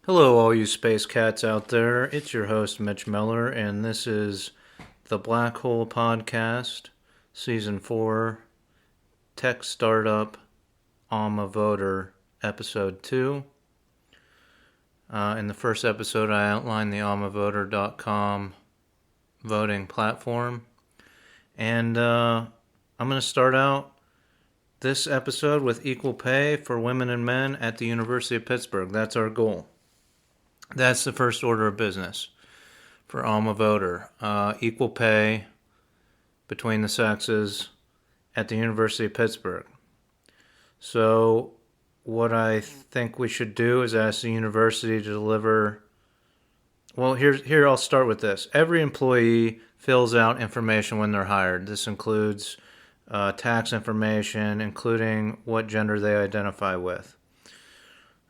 Hello, all you space cats out there. It's your host, Mitch Miller, and this is the Black Hole Podcast, Season 4, Tech Startup, Alma Voter, Episode 2. In the first episode, I outlined the almavoter.com voting platform, and I'm going to start out this episode with equal pay for women and men at the University of Pittsburgh. That's our goal. That's the first order of business for Alma Voter. Equal pay between the sexes at the University of Pittsburgh. So what I think we should do is ask the university to deliver. Well, here I'll start with this. Every employee fills out information when they're hired. This includes tax information, including what gender they identify with.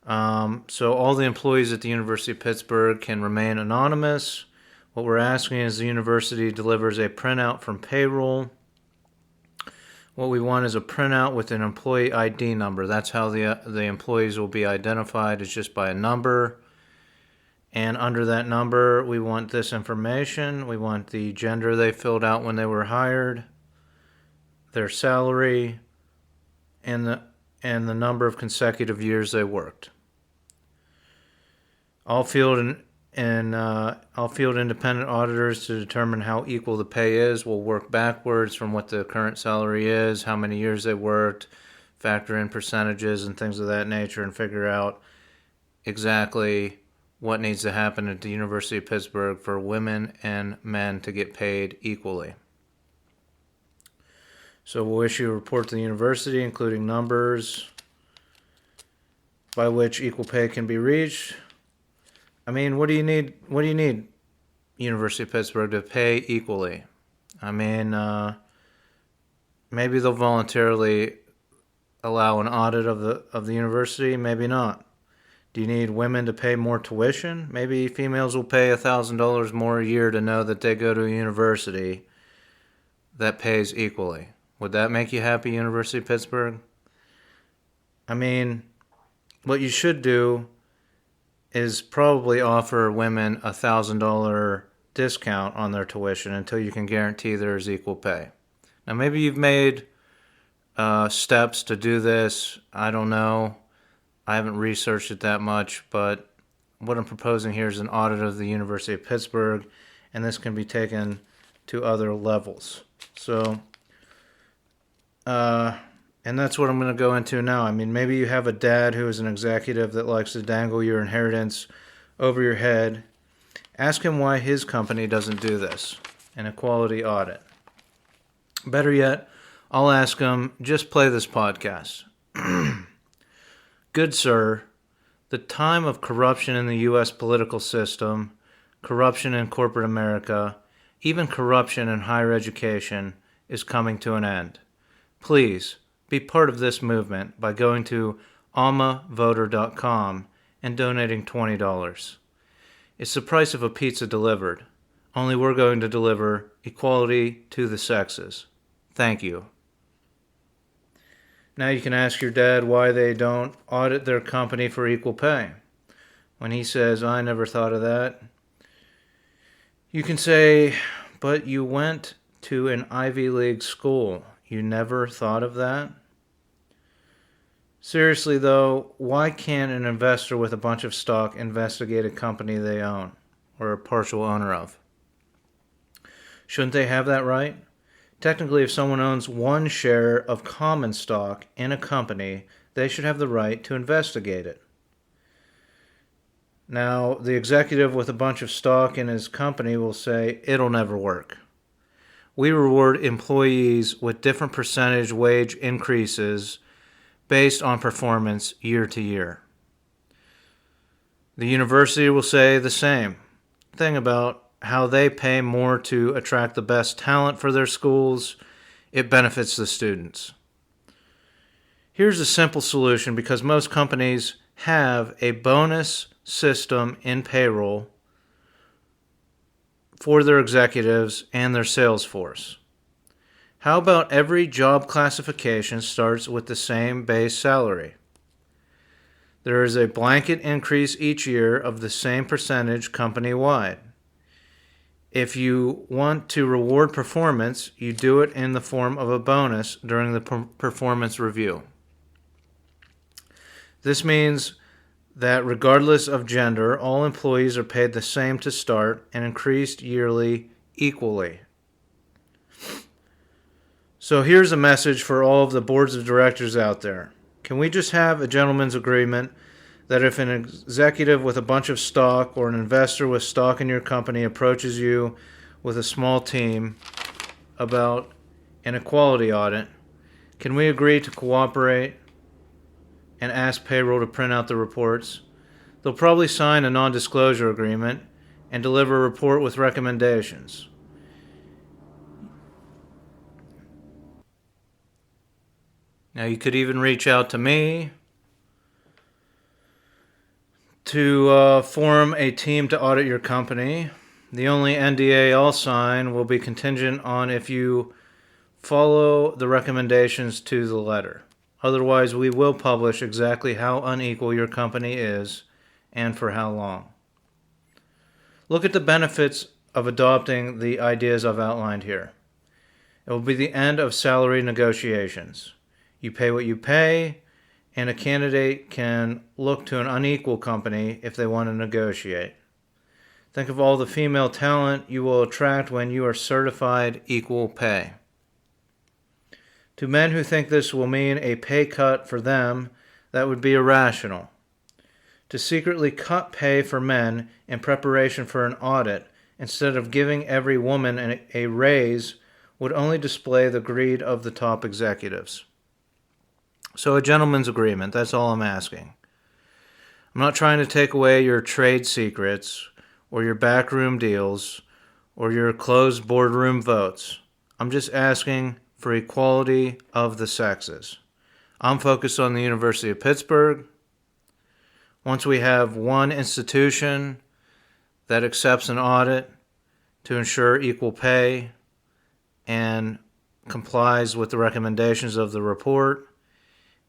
So all the employees at the University of Pittsburgh can remain anonymous. What we're asking is the university delivers a printout from payroll. What we want is a printout with an employee ID number. That's how the employees will be identified, is just by a number. And under that number, we want this information. We want the gender they filled out when they were hired, their salary, and the number of consecutive years they worked. All field independent auditors to determine how equal the pay is will work backwards from what the current salary is, how many years they worked, factor in percentages and things of that nature, and figure out exactly what needs to happen at the University of Pittsburgh for women and men to get paid equally. So we'll issue a report to the university, including numbers by which equal pay can be reached. I mean, what do you need? What do you need, University of Pittsburgh, to pay equally? I mean, maybe they'll voluntarily allow an audit of the university. Maybe not. Do you need women to pay more tuition? Maybe females will pay $1,000 more a year to know that they go to a university that pays equally. Would that make you happy, University of Pittsburgh? I mean, what you should do is probably offer women a $1,000 discount on their tuition until you can guarantee there is equal pay. Now, maybe you've made steps to do this. I don't know. I haven't researched it that much, but what I'm proposing here is an audit of the University of Pittsburgh, and this can be taken to other levels. So, and that's what I'm going to go into now. I mean, maybe you have a dad who is an executive that likes to dangle your inheritance over your head. Ask him why his company doesn't do this, an equality audit. Better yet, I'll ask him, just play this podcast. Good sir, the time of corruption in the U.S. political system, corruption in corporate America, even corruption in higher education is coming to an end. Please, be part of this movement by going to almavoter.com and donating $20. It's the price of a pizza delivered, only we're going to deliver equality to the sexes. Thank you. Now you can ask your dad why they don't audit their company for equal pay. When he says, I never thought of that, you can say, but you went to an Ivy League school. You never thought of that? Seriously though, why can't an investor with a bunch of stock investigate a company they own or a partial owner of? Shouldn't they have that right? Technically, if someone owns one share of common stock in a company, they should have the right to investigate it. Now, the executive with a bunch of stock in his company will say, it'll never work. We reward employees with different percentage wage increases based on performance year to year. The university will say the same thing about how they pay more to attract the best talent for their schools. It benefits the students. Here's a simple solution, because most companies have a bonus system in payroll for their executives and their sales force. How about every job classification starts with the same base salary? There is a blanket increase each year of the same percentage company-wide. If you want to reward performance, you do it in the form of a bonus during the performance review. This means that regardless of gender, all employees are paid the same to start and increased yearly equally. So here's a message for all of the boards of directors out there. Can we just have a gentleman's agreement that if an executive with a bunch of stock or an investor with stock in your company approaches you with a small team about an equality audit, can we agree to cooperate and ask payroll to print out the reports? They'll probably sign a non-disclosure agreement and deliver a report with recommendations. Now you could even reach out to me to form a team to audit your company. The only NDA I'll sign will be contingent on if you follow the recommendations to the letter. Otherwise, we will publish exactly how unequal your company is and for how long. Look at the benefits of adopting the ideas I've outlined here. It will be the end of salary negotiations. You pay what you pay, and a candidate can look to an unequal company if they want to negotiate. Think of all the female talent you will attract when you are certified equal pay. To men who think this will mean a pay cut for them, that would be irrational. To secretly cut pay for men in preparation for an audit instead of giving every woman a raise would only display the greed of the top executives. So a gentleman's agreement, that's all I'm asking. I'm not trying to take away your trade secrets or your backroom deals or your closed boardroom votes. I'm just asking for equality of the sexes. I'm focused on the University of Pittsburgh. Once we have one institution that accepts an audit to ensure equal pay and complies with the recommendations of the report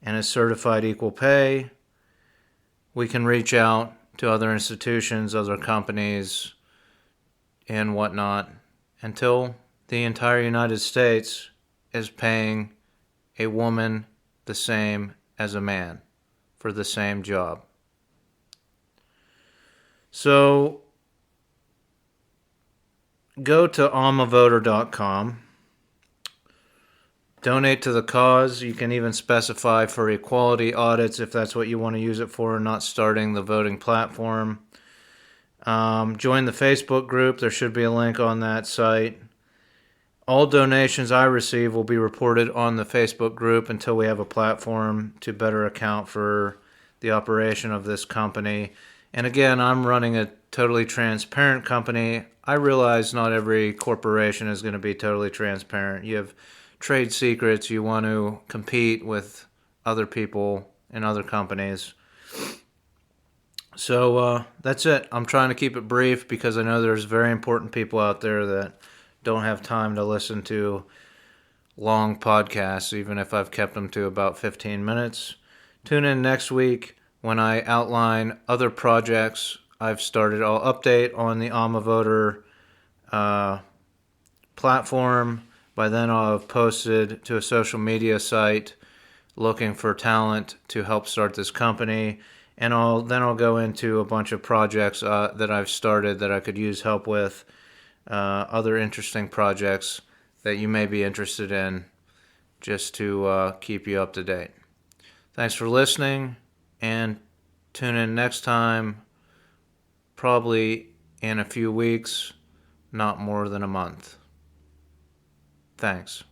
and is certified equal pay, we can reach out to other institutions, other companies, and whatnot until the entire United States is paying a woman the same as a man for the same job. So go to almavoter.com. Donate to the cause. You can even specify for equality audits if that's what you want to use it for, not starting the voting platform. Join the Facebook group. There should be a link on that site. All donations I receive will be reported on the Facebook group until we have a platform to better account for the operation of this company. And again, I'm running a totally transparent company. I realize not every corporation is going to be totally transparent. You have trade secrets, you want to compete with other people and other companies. So that's it. I'm trying to keep it brief because I know there's very important people out there that don't have time to listen to long podcasts, even if I've kept them to about 15 minutes. Tune in next week when I outline other projects I've started. I'll update on the Alma Voter platform. By then I'll have posted to a social media site looking for talent to help start this company. And I'll go into a bunch of projects that I've started that I could use help with, other interesting projects that you may be interested in, just to keep you up to date. Thanks for listening, and tune in next time, probably in a few weeks, not more than a month. Thanks.